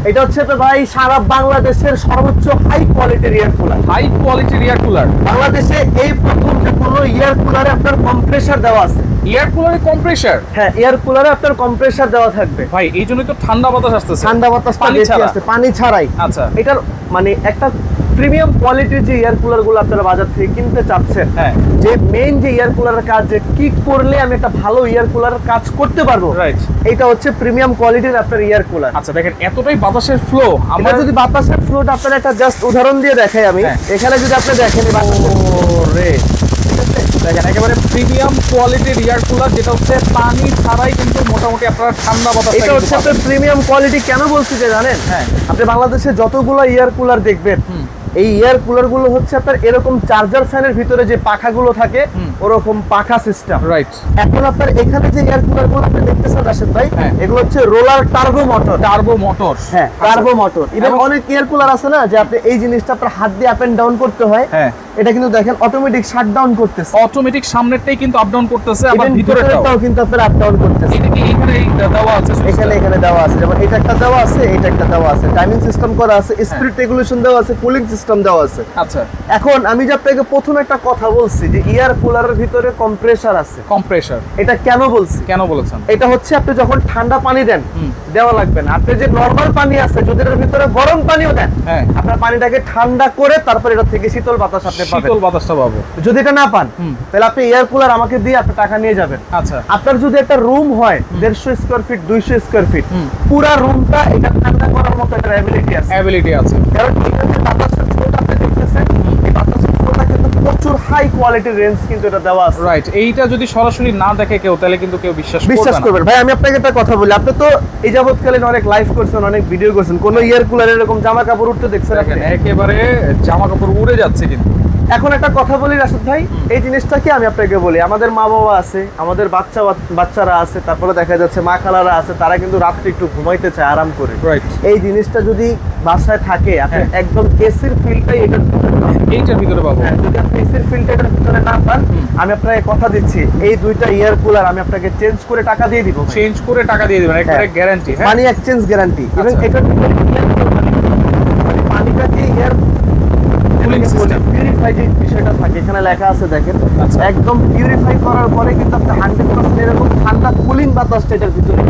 এটা হচ্ছে তো ভাই সারা বাংলাদেশের সর্বোচ্চ হাই কোয়ালিটির এয়ার কুলার। হাই কোয়ালিটির এয়ার কুলার বাংলাদেশে এই প্রথম যে কোনো এয়ার কুলারে আপনার কম্প্রেসার দেওয়া আছে। এয়ার কুলারে কম্প্রেসার? হ্যাঁ, এয়ার কুলারে আপনার কম্প্রেসার দেওয়া থাকবে ভাই। এই জন্যই তো ঠান্ডা বাতাস আসতেছে। ঠান্ডা বাতাস পানি ছাড়া আসছে, পানি ছাড়াই। আচ্ছা, এটার মানে একটা প্রিমিয়াম কোয়ালিটির যে এয়ার কুলার গুলো আপনারা বাজার থেকে কিনতে চাচ্ছেন, হ্যাঁ, যে মেইন যে এয়ার কুলারের কাজ, যে কি করলে আমি একটা ভালো এয়ার কুলারের কাজ করতে পারবো, রাইট, এটা হচ্ছে প্রিমিয়াম কোয়ালিটির আপনার এয়ার কুলার। আচ্ছা দেখেন এতটাই বাতাসের ফ্লো। আমরা যদি বাতাসের ফ্লোটা আপনারা একটা জাস্ট উদাহরণ দিয়ে দেখাই আমি, এখানে যদি আপনি দেখেন ওরে দেখেন একেবারে প্রিমিয়াম কোয়ালিটির এয়ার কুলার, যেটা হচ্ছে পানি ছাড়াই কিন্তু মোটামুটি আপনারা ঠান্ডা বাতাস। এটা হচ্ছে আপনার প্রিমিয়াম কোয়ালিটি। কেন বলছি যে জানেন, হ্যাঁ, আপনি বাংলাদেশে যতগুলো এয়ার কুলার দেখবেন, এই এয়ার কুলার গুলো হচ্ছে আপনার এরকম চার্জার ফ্যানের ভিতরে যে পাখাগুলো থাকে ওরকম পাখা সিস্টেম, রাইট। এখন আপনার এখানে যে এয়ার কুলার গুলো আপনি দেখতেছেন রাশেদ ভাই, এগুলো হচ্ছে roller turbo motor. Turbo motor, হ্যাঁ, টার্বো মোটর। ইভেন অনেক এয়ার কুলার আছে না যে আপনি এই জিনিসটা আপনার হাত দিয়ে আপ এন্ড ডাউন করতে হয়, হ্যাঁ, এটা কিন্তু দেখেন অটোমেটিক শাট ডাউন করতেছে। অটোমেটিক সামনেরটাই কিন্তু আপ ডাউন করতেছে, আবার ভিতরেরটাও কিন্তু আপনার আপ ডাউন করতেছে। এটা কি এখানে দেওয়া আছে? এখানে দেওয়া আছে, যেমন এটা একটা দেওয়া আছে, এটা একটা দেওয়া আছে, টাইমিং সিস্টেম করা আছে, স্পিড রেগুলেশন দেওয়া আছে, কুলিং সিস্টেম দেওয়া আছে। আচ্ছা, এখন আমি যে আপনাকে প্রথমে একটা কথা বলছি যে এয়ার কুলারের ভিতরে কম্প্রেসার আছে। কম্প্রেসার এটা কেন বলছি, কেন বলেছেন? এটা হচ্ছে আপনি যখন ঠান্ডা পানি দেন, দেওয়া লাগবে না। আপনি যে নরমাল পানি আছে, যদি এর ভিতরে গরম পানিও দেন, আপনার পানিটাকে ঠান্ডা করে তারপর এটা থেকে শীতল বাতাস আপনি পাবেন। শীতল বাতাসটা পাবো। যদি এটা না পান, তাহলে আপনি এয়ার কুলার আমাকে দিয়ে আপনি টাকা নিয়ে যাবেন। আচ্ছা, আপনার যদি একটা রুম হয় 150 স্কয়ার ফিট, 200 স্কয়ার ফিট, পুরো রুমটা এটা ঠান্ডা করার মতো একটা অ্যাবিলিটি আছে। কারণ এখানে যে বাতাসের ফ্লোটা আপনি দেখতেছেন, এই বাতাসের ফ্লোটা কিন্তু প্রচুর হাই কোয়ালিটির রেঞ্জ কিন্তু এটা দেওয়া আছে। রাইট। এইটা যদি সরাসরি না দেখে কেউ, তাহলে কিন্তু কেউ বিশ্বাস করবে না। ভাই আমি আপনাকে একটা কথা বলি, আপনি তো এই যাবতকালীন অনেক লাইভ করছেন, অনেক ভিডিও করছেন, কোন এয়ার কুলার এরকম জামা কাপড় উঠতে দেখছেন? একেবারে জামা কাপড় উড়ে যাচ্ছে। কিন্তু এখন একটা কথা বলি রাশেদ ভাই, এই জিনিসটা কি আমি আপনাকে বলি, আমাদের মা বাবা আছে, আমাদের বাচ্চারা আছে, তারপরে দেখা যাচ্ছে মা খালারা আছে, তারা কিন্তু রাত্রে একটু ঘুমাইতে চায় আরাম করে। এই জিনিসটা যদি বাসায় থাকে, আপনি একদম এসির ফিলটাই এইটার ভিতরে পাবো। যদি আপনি এসির ফিলটা এটার ভিতরে না পান, আমি আপনাকে কথা দিচ্ছি, এই দুইটা এয়ার কুলার আমি আপনাকে চেঞ্জ করে টাকা দিয়ে দিব। চেঞ্জ করে টাকা দিয়ে দিবেন, একবারে গ্যারান্টি, মানি এক্সচেঞ্জ গ্যারান্টি। এবং এটার ভিতরে পানিটাকে এয়ার পিউরিফাই যে বিষয়টা থাকে, এখানে লেখা আছে দেখেন, একদম পিউরিফাই করার পরে কিন্তু আপনি 100% এরকম ঠান্ডা কুলিং বাতাসটা এটার ভিতরে।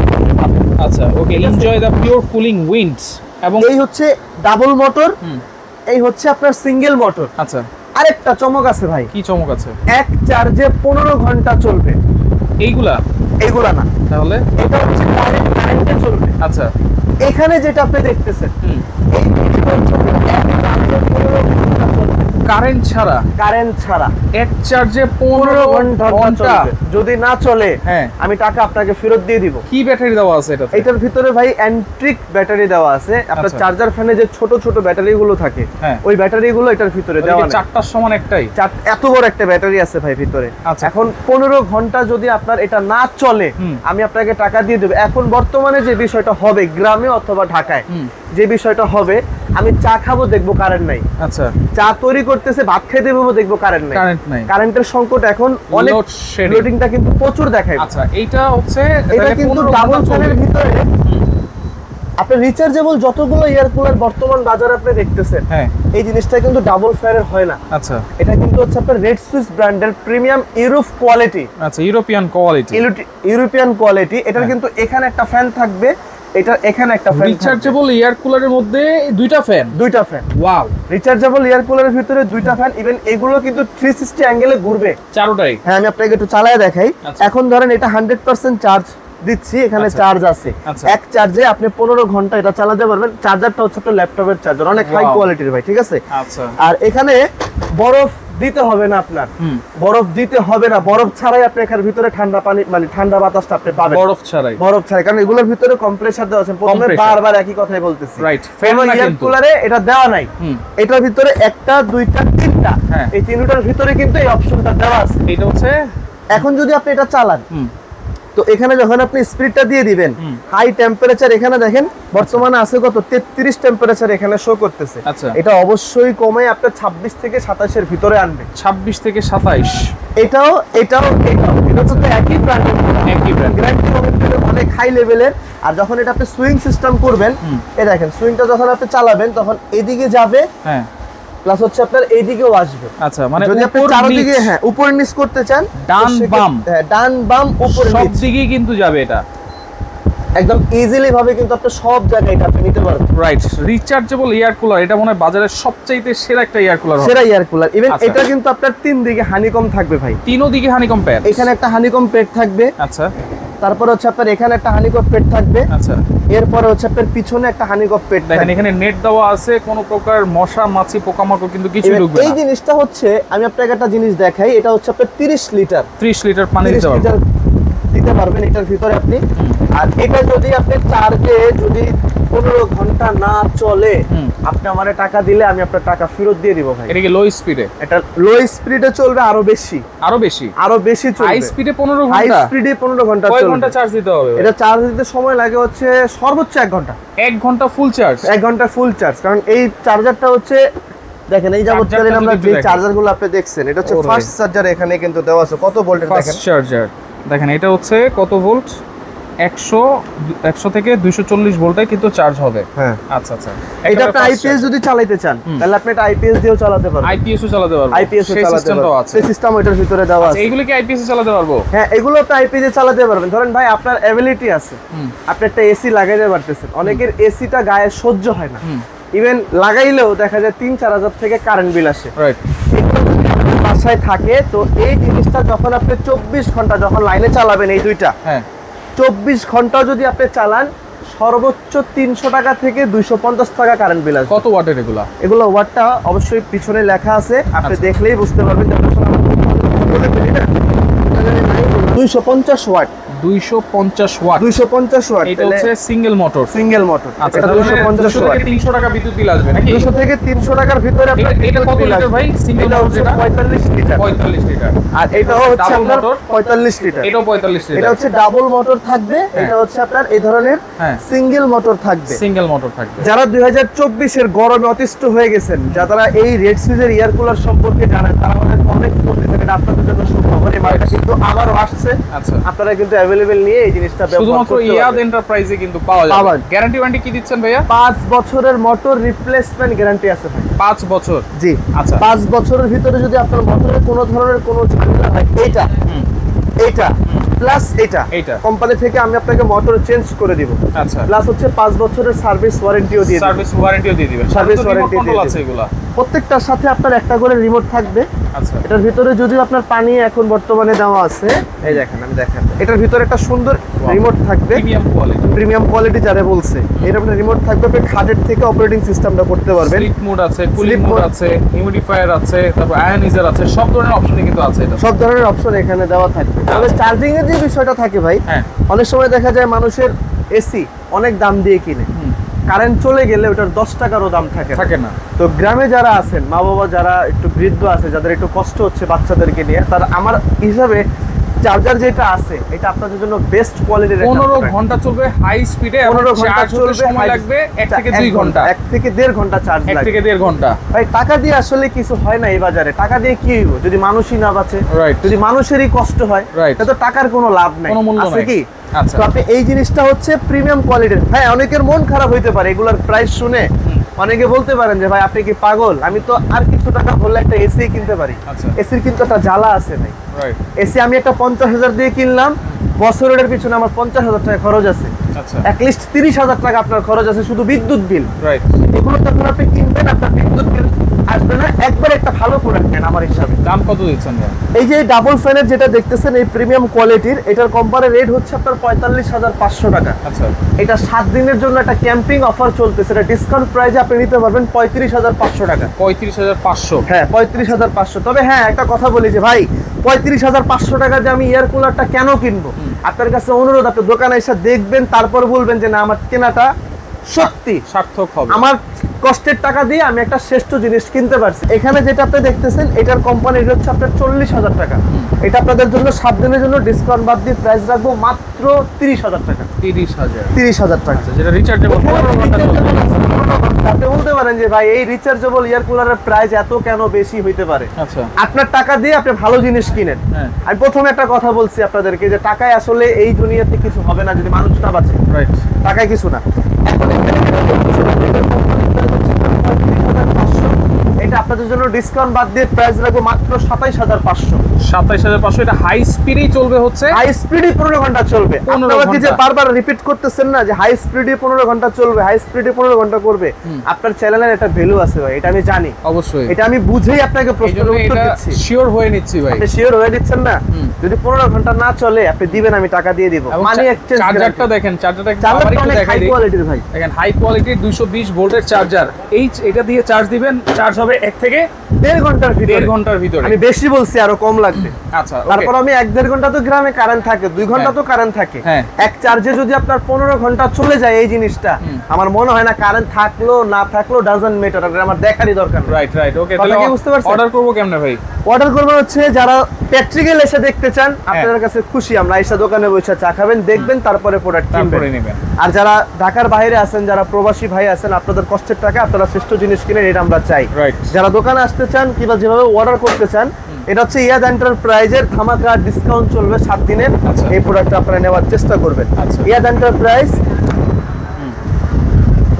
আচ্ছা, okay, enjoy the pure cooling winds. এবং এই হচ্ছে ডাবল মোটর, এই হচ্ছে আপনার সিঙ্গেল মোটর। আচ্ছা, আরেকটা চমক আছে ভাই। কি চমক আছে? এক চার্জে 15 ঘন্টা চলবে। এইগুলা না, তাহলে এটা হচ্ছে কারেন্টে চলবে। আচ্ছা, এখানে যেটা আপনি দেখতেছেন, কারেন্ট ছাড়া এক চার্জে 15 ঘন্টা চলবে। যদি না চলে, আমি টাকা আপনাকে ফেরত দিয়ে দিব। কি ব্যাটারি দেওয়া আছে এটা? এটার ভিতরে ভাই অ্যান্ট্রিক ব্যাটারি দেওয়া আছে। আপনার চার্জার ফ্যানে যে ছোট ছোট ব্যাটারি গুলো থাকে, ওই ব্যাটারি গুলো এটার ভিতরে দেওয়া আছে। 4টার সমান একটাই, এত বড় একটা ব্যাটারি আছে ভাই ভিতরে। এখন 15 ঘন্টা যদি আপনার এটা না চলে, আমি আপনাকে টাকা দিয়ে দেব। এখন বর্তমানে যে বিষয়টা হবে গ্রামে অথবা ঢাকায়, যে বিষয়টা হবে, আমি চা খাবো, দেখবো কারেন্ট নাই। আচ্ছা, চা তৈরি করতেছে, ভাত খেতে দেবো, দেখবো কারেন্ট নাই। কারেন্টের সংকট এখন অনেক, লোডিংটা কিন্তু প্রচুর দেখায়। আচ্ছা, এইটা হচ্ছে, এটা কিন্তু ডাবল ফ্যানের ভিতরে আপনি রিচার্জেবল যতগুলো এয়ার কুলার বর্তমান বাজারে আপনি দেখতেছেন, এই জিনিসটা কিন্তু ডাবল ফ্যানের হয় না। আচ্ছা, এটা কিন্তু হচ্ছে আপনার রেড সুইস ব্র্যান্ডের প্রিমিয়াম ইউরোপ কোয়ালিটি। আচ্ছা, ইউরোপিয়ান কোয়ালিটি। এটার কিন্তু এখানে একটা ফ্যান থাকবে, এটা এখানে একটা ফ্যান। রিচার্জেবল এয়ার কুলারের মধ্যে দুইটা ফ্যান। ওয়াও, রিচার্জেবল এয়ার কুলারের ভিতরে দুইটা ফ্যান। ইভেন এগুলো কিন্তু 360 অ্যাঙ্গেলে ঘুরবে চারোটাই। হ্যাঁ, আমি আপনাকে একটু চালায় দেখাই। এখন ধরেন এটা 100% চার্জ দিচ্ছি, এখানে চার্জ আছে। এক চার্জে আপনি 15 ঘন্টা এটা চালাতে পারবেন। চার্জারটা হচ্ছে একটা ল্যাপটপের চার্জার, অনেক হাই কোয়ালিটির ভাই, ঠিক আছে? আচ্ছা, আর এখানে বরফ দিতে হবে না, আপনার বরফ দিতে হবে না। বরফ ছাড়াই আপনি এখানে ভিতরে ঠান্ডা পানি, মানে ঠান্ডা বাতাসটা আপনি পাবেন। বরফ ছাড়াই, কারণ এগুলোর ভিতরে কম্প্রেসার দেওয়া আছে। প্রথমে বারবার একই কথাই বলতেছি, রাইট? এয়ার কুলারে এটা দেওয়া নাই। এটার ভিতরে একটা, দুইটা, তিনটা, এই তিনটার ভিতরে কিন্তু এই অপশনটা দেওয়া আছে। এটা হচ্ছে, এখন যদি আপনি এটা চালান, তো এখানে যখন আপনি স্পিডটা দিয়ে দিবেন, হাই টেম্পারেচার এখানে দেখেন বর্তমানে আছে কত, 33 টেম্পারেচার এখানে শো করতেছে। এটা অবশ্যই কমে আপনার 26 থেকে 27 এর ভিতরে আনবে। 26 থেকে 27। এটাও এটা তো একই ব্র্যান্ড, গ্যারান্টি হবে অনেক হাই লেভেলের। আর যখন এটা আপনি সুইং সিস্টেম করবেন, এই দেখেন সুইংটা যখন আপনি চালাবেন তখন এদিকে যাবে, হ্যাঁ, প্লাস হচ্ছে আপনার এইদিকেও আসবে। আচ্ছা, মানে যদি আপনি চারদিকে হ্যাঁ উপর নিচ করতে চান, ডান বাম, হ্যাঁ ডান বাম উপর সব নিচ দিকেই কিন্তু যাবে এটা একদম ইজিলি ভাবে, কিন্তু আপনি সব জায়গায় এটা আপনি নিতে পারবেন। রাইট। রিচার্জেবল এয়ার কুলার, এটা মনে হয় বাজারের সবচাইতে সেরা একটা এয়ার কুলার হবে। সেরা এয়ার কুলার। ইভেন আচ্ছা। এটা কিন্তু আপনার তিন দিকে হানিকম থাকবে ভাই, তিনও দিকে হানিকম প্যাড। এখানে একটা হানিকম পেড থাকবে, আচ্ছা তারপর হচ্ছে আপনার এখানে একটা হানিকম পেড থাকবে, আচ্ছা, এরপরে হচ্ছে আপনার পিছনে একটা হানিকম পেড দেখেন থাকবে। এখানে নেট দেওয়া আছে, কোনো প্রকার মশা মাছি পোকামাকড় কিন্তু কিছু Even ঢুকবে এই না। জিনিসটা হচ্ছে, আমি আপনাকে একটা জিনিস দেখাই, এটা হচ্ছে আপনার 30 লিটার 30 লিটার পানি 30 দিতে পারবো। লিটার দিতে পারবেন এটার ভিতরে আপনি। আর এটা যদি আপনি চার্জে যদি 15 ঘন্টা না চলে, আপনি আমারে টাকা দিলে আমি আপনার টাকা ফেরত দিয়ে দিব ভাই। এটা কি লো স্পিডে? এটা লো স্পিডে চলবে, আরো বেশি আরো বেশি চলবে। হাই স্পিডে 15 হাই ঘন্টা? স্পিডে 15 ঘন্টা কয় চলবে। ঘন্টা চার্জ দিতে হবে? এটা চার্জ দিতে সময় লাগে হচ্ছে সর্বোচ্চ 1 ঘন্টা। 1 ঘন্টা ফুল চার্জ? 1 ঘন্টা ফুল চার্জ, কারণ এই চার্জারটা হচ্ছে দেখেন এই যাবতকালীন চার্জারটা আমরা যদি যে দেখেন। চার্জারগুলো আপনি দেখছেন, এটা হচ্ছে ওরে। ফাস্ট চার্জার, এখানে কিন্তু দেওয়া আছে কত ভোল্টের দেখেন। ফাস্ট চার্জার দেখেন, এটা হচ্ছে কত ভোল্ট? 100 থেকে 240 ভোল্টে কিন্তু চার্জ হবে। হ্যাঁ আচ্ছা আচ্ছা, এটা আপনি আইপিএস যদি চালাতে চান তাহলে আপনি এটা আইপিএস দিয়েও চালাতে পারবেন। আইপিএসও চালাতে পারবো? আইপিএস সেই চালাতে সিস্টেমটাও পারবেন, আছে? সেই সিস্টেম ওইটার ভিতরে দেওয়া আছে। এইগুলো কি আইপিএস এ চালাতে পারবো? হ্যাঁ এগুলো আপনি আইপিএস চালাতে পারবেন। ধরেন ভাই আপনার অ্যাবিলিটি আছে, আপনি একটা এসি লাগাইতে পারতেছেন, অনেকের এসিটা গায়ে সহ্য হয় না, ইভেন লাগাইলেও দেখা যায় 3-4 হাজার থেকে কারেন্ট বিল আসে। রাইট। বাসায় থাকে তো এই জিনিসটা যখন আপনি 24 ঘন্টা যখন লাইনে চালাবেন, এই দুইটা হ্যাঁ 24 ঘন্টা যদি আপনি চালান, সর্বোচ্চ 300 টাকা থেকে 250 টাকা কারেন্ট বিল আসবে। কত ওয়াটের এগুলা? এগুলো ওয়াটটা অবশ্যই পিছনে লেখা আছে, আপনি আচ্ছা। দেখলেই বুঝতে পারবেন। 250 ওয়াট। 250 ওয়াট? 250 ওয়াট, এটা হচ্ছে সিঙ্গেল মোটর? Single motor. আচ্ছা, এটা তার মানে 250 200 ওয়াট। থেকে 300 টাকা বিদ্যুৎ বিল আসবে নাকি? 200 থেকে 300 টাকার ভিতরে আপনার এটা কত বিল লিটার আসবে। ভাই? সিঙ্গেল এটা মোটর হচ্ছে যেটা 45 লিটার। 45 লিটার। আর এটাও হচ্ছে ডাবল আপনার মোটর? 45 লিটার। এটাও 45 এটা লিটার। হচ্ছে ডাবল মোটর থাকবে, এটা হচ্ছে আপনার এই ধরনের হ্যাঁ। সিঙ্গেল মোটর থাকবে। সিঙ্গেল মোটর থাকবে। যারা 2024 এর গরমে অতিষ্ঠ হয়ে গেছেন, যারা এই রেড সুইজের এয়ার কুলার সম্পর্কে জানেন, তারা আমাদের অনেক ফোন দিচ্ছেন, এটা আপনাদের জন্য সুখবর। এই মালটা কিন্তু আবারও আসছে, আচ্ছা, আপনারা কিন্তু অ্যাভেলেবেল নিয়ে এই জিনিসটা ব্যবহার শুধুমাত্র করতে ইয়াদ পারবেন। এন্টারপ্রাইজে কিন্তু পাওয়া পাওয়া যাবে। যায়। গ্যারান্টি ওয়ারেন্টি কি দিচ্ছেন ভাইয়া? 5 বছরের মোটর রিপ্লেসমেন্ট গ্যারান্টি আছে ভাই। 5 বছর? জি আচ্ছা। 5 বছরের ভিতরে যদি আপনার মোটরের কোনো ধরনের কোনো ঝামেলা হয়, এটা প্লাস এইটা। কোম্পানি থেকে আমি আপনাকে মোটর চেঞ্জ করে দিব। আচ্ছা, প্লাস হচ্ছে 5 বছরের সার্ভিস ওয়ারেন্টিও দিয়ে দিব। সার্ভিস ওয়ারেন্টিও দিয়ে দিবেন? সার্ভিস সাথে ওয়ারেন্টি রিমোট দিয়ে কন্ট্রোল আছে দিবেন। এগুলা? প্রত্যেকটার সাথে আপনার একটা করে রিমোট থাকবে। আচ্ছা, এটার ভিতরে যদি আপনার পানি এখন বর্তমানে দেওয়া আছে, এই দেখেন আমি দেখান, এটার ভিতরে একটা সুন্দর রিমোট থাকবে, প্রিমিয়াম কোয়ালিটি। প্রিমিয়াম কোয়ালিটি যারা বলছে, এর আপনার রিমোট থাকবে, আপনি খাটের থেকে অপারেটিং সিস্টেমটা করতে পারবেন। স্লিপ মোড আছে, কুলিং Sleep মোড mode আছে, হিউমিডিফায়ার আছে, তারপর আয়নাইজার আছে, সব ধরনের অপশনই কিন্তু আছে এটা। সব ধরনের অপশন এখানে দেওয়া থাকবে। তবে চার্জিং এর যে বিষয়টা থাকে ভাই, হ্যাঁ। অনেক সময় দেখা যায় মানুষের এসি অনেক দাম দিয়ে কিনে, কারেন্ট চলে গেলে ওটার 10 টাকারও দাম থাকে না। থাকে না। তো গ্রামে যারা আছেন, মা বাবা যারা একটু বৃদ্ধ আছে, যাদের একটু কষ্ট হচ্ছে বাচ্চাদেরকে নিয়ে, তারা আমার হিসাবে চার্জার যেটা আছে এটা আপনাদের জন্য বেস্ট কোয়ালিটির। 15 ঘন্টা চলবে হাই স্পিডে, 15 ঘন্টা চার্জ হতে চলবে, সময় লাগবে 1 থেকে 2 ঘন্টা। 1 থেকে 1.5 ঘন্টা চার্জ 1 লাগবে। থেকে 1.5 ঘন্টা। ভাই টাকা দিয়ে আসলে কিছু হয় না এই বাজারে। টাকা দিয়ে কি হইব যদি মানুষই না বাঁচে, Right. যদি মানুষেরই কষ্ট হয়, Right. তাহলে তো টাকার কোনো লাভ নাই, কোনো মূল্য আছে নাই। কি? আচ্ছা। তো আপনি এই জিনিসটা হচ্ছে প্রিমিয়াম কোয়ালিটির। হ্যাঁ অনেকের মন খারাপ হইতে পারে এগুলার প্রাইস শুনে, অনেকে বলতে পারেন যে ভাই আপনি কি পাগল, আমি তো আর কিছু টাকা ভরলে একটা এসি কিনতে পারি। আচ্ছা। এসির কিন্তু একটা জ্বালা আছে ভাই। রাইট। এসি আমি একটা 50,000 দিয়ে কিনলাম, বছরের পিছনে আমার 50,000 টাকা খরচ আছে, আচ্ছা, অ্যাটলিস্ট 30,000 টাকা আপনার খরচ আছে শুধু বিদ্যুৎ বিল। রাইট। এগুলো যখন আপনি কিনবেন আপনার বিদ্যুৎ বিল আসবে না। একবার একটা ভালো প্রোডাক্ট নেন আমার হিসাবে। দাম কত দিচ্ছেন ভাই? এই যে ডাবল ফ্যানের যেটা দেখতেছেন, এই প্রিমিয়াম কোয়ালিটির, এটার কোম্পানি রেট হচ্ছে আপনার 45,500 টাকা। আচ্ছা, এটা 7 দিনের জন্য একটা ক্যাম্পিং অফার চলতেছে, এটা ডিসকাউন্ট প্রাইসে আপনি নিতে পারবেন 35,500 টাকা। 35,500? হ্যাঁ 35,500। তবে হ্যাঁ একটা কথা বলি যে ভাই 35,500 টাকা যে আমি এয়ার কুলারটা কেন কিনবো, আপনার কাছে অনুরোধ, আপনি দোকানে এসে দেখবেন, তারপর বলবেন যে না আমার কেনাটা সত্যি সার্থক হবে, আমার কষ্টের টাকা দিয়ে আমি একটা শ্রেষ্ঠ জিনিস কিনতে পারছি। এখানে যেটা আপনি দেখতেছেন এটার কোম্পানি রেট হচ্ছে আপনার 40,000 টাকা। এটা আপনাদের জন্য 7 দিনের জন্য ডিসকাউন্ট বাদ দিয়ে প্রাইস রাখবো মাত্র 30,000 টাকা। 30,000? 30,000 টাকা। যেটা রিচার্জেবল 15 ঘন্টা চলবে। আপনি বলতে পারেন পারেন যে ভাই এই রিচার্জেবল এয়ার কুলারের প্রাইস এত কেন বেশি হইতে পারে। আচ্ছা, আপনার টাকা দিয়ে আপনি ভালো জিনিস কিনেন। হ্যাঁ। আমি প্রথমে একটা কথা বলছি আপনাদেরকে যে টাকায় আসলে এই দুনিয়াতে কিছু হবে না যদি মানুষ না বাঁচে। রাইট। টাকায় কিছু না। এটা আপনাদের জন্য ডিসকাউন্ট বাদ দিয়ে প্রাইস রাখবো মাত্র 27500। 27500। এটা হাই স্পিডেই চলবে হচ্ছে, হাই স্পিডে 15 ঘন্টা চলবে। 15 আপনারা কি যে ঘন্টা। বারবার রিপিট করতেছেন না যে হাই স্পিডে 15 ঘন্টা চলবে, হাই স্পিডে 15 ঘন্টা করবে, আপনার চ্যানেলের একটা ভ্যালু আছে ভাই, এটা আমি জানি। অবশ্যই এটা আমি বুঝেই আপনাকে প্রশ্নের উত্তর এটা দিচ্ছি। শিওর হয়ে নিচ্ছি ভাই। আপনি শিওর হয়ে দিচ্ছেন না? যদি 15 ঘন্টা না চলে আপনি দিবেন, আমি টাকা দিয়ে দিব। এবং মানে এক্সচেঞ্জ চার্জারটা দেখেন, চার্জারটা আবার একটু অনেক দেখাই হাই দিই। কোয়ালিটির ভাই। দেখেন হাই কোয়ালিটির 220 ভোল্টের চার্জার। এটা দিয়ে চার্জ দিবেন, চার্জ হবে 1 থেকে 1.5 ঘন্টার ভিতরে। 1.5 ঘন্টার ভিতরে। আমি বেশি বলছি, আরো কম লাগবে। আচ্ছা, তারপর আমি 1.5 ঘন্টা তো গ্রামে কারেন্ট থাকে, 2 ঘন্টা তো কারেন্ট থাকে। হ্যাঁ। এক চার্জে যদি আপনার 15 ঘন্টা চলে যায় এই জিনিসটা, আমার মনে হয় না কারেন্ট থাকলো না থাকলো ডাজন্ট ম্যাটার, আমার দেখারই দরকার নেই। Right right. ওকে, কথা তাহলে কি বুঝতে পারছেন? অর্ডার করব কেমনে ভাই? অর্ডার করবেন হচ্ছে যারা প্র্যাকটিক্যাল এসে দেখতে চান, আপনাদের কাছে খুশি আমরা, এসে দোকানে বসে চা খাবেন, দেখবেন, তারপরে প্রোডাক্ট তারপরে কিনবেন। নেবেন। আর যারা ঢাকার বাইরে আছেন, যারা প্রবাসী ভাই আছেন, আপনাদের কষ্টের টাকা আপনারা শ্রেষ্ঠ জিনিস কিনেন, এটা আমরা চাই। রাইট। যারা দোকানে আসতে চান কিংবা যেভাবে অর্ডার করতে চান, এটা হচ্ছে ইয়াদ এন্টারপ্রাইজের ধামাকা ডিসকাউন্ট চলবে 7 দিনের। আচ্ছা। এই প্রোডাক্টটা আপনারা নেওয়ার চেষ্টা করবেন। আচ্ছা। ইয়াদ এন্টারপ্রাইজ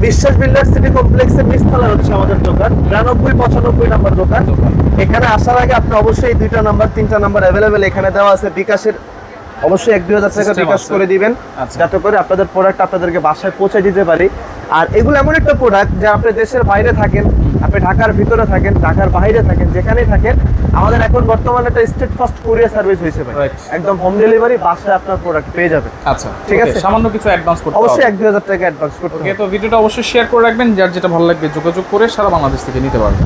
বিশ্বাস বিল্ডার সিটি কমপ্লেক্সের নিচতলায় হচ্ছে আমাদের দোকান, 92-95 নাম্বার দোকান। এখানে আসার আগে আপনি অবশ্যই 2টা নাম্বার 3টা নাম্বার অ্যাভেলেবেল এখানে দেওয়া আছে। বিকাশের অবশ্যই 1-2 হাজার টাকা System বিকাশ আছে। করে দিবেন, আচ্ছা। যাতে করে আপনাদের প্রোডাক্ট আপনাদেরকে বাসায় পৌঁছে দিতে পারি। আর এগুলো এমন একটা প্রোডাক্ট যা আপনি দেশের বাইরে থাকেন, আপনি ঢাকার ভিতরে থাকেন, ঢাকার বাইরে থাকেন, যেখানেই থাকেন, আমাদের এখন বর্তমানে একটা স্টেট ফার্স্ট কুরিয়ার সার্ভিস হয়েছে ভাই। Right. একদম হোম ডেলিভারি, বাসায় আপনার প্রোডাক্ট পেয়ে যাবেন। আচ্ছা, ঠিক আছে। সামান্য কিছু অ্যাডভান্স করতে হবে। অবশ্যই 1-2 হাজার টাকা অ্যাডভান্স করতে ওকে, হবে। তো ভিডিওটা অবশ্যই শেয়ার করে রাখবেন, যার যেটা ভালো লাগবে যোগাযোগ করে সারা বাংলাদেশ থেকে নিতে পারবেন।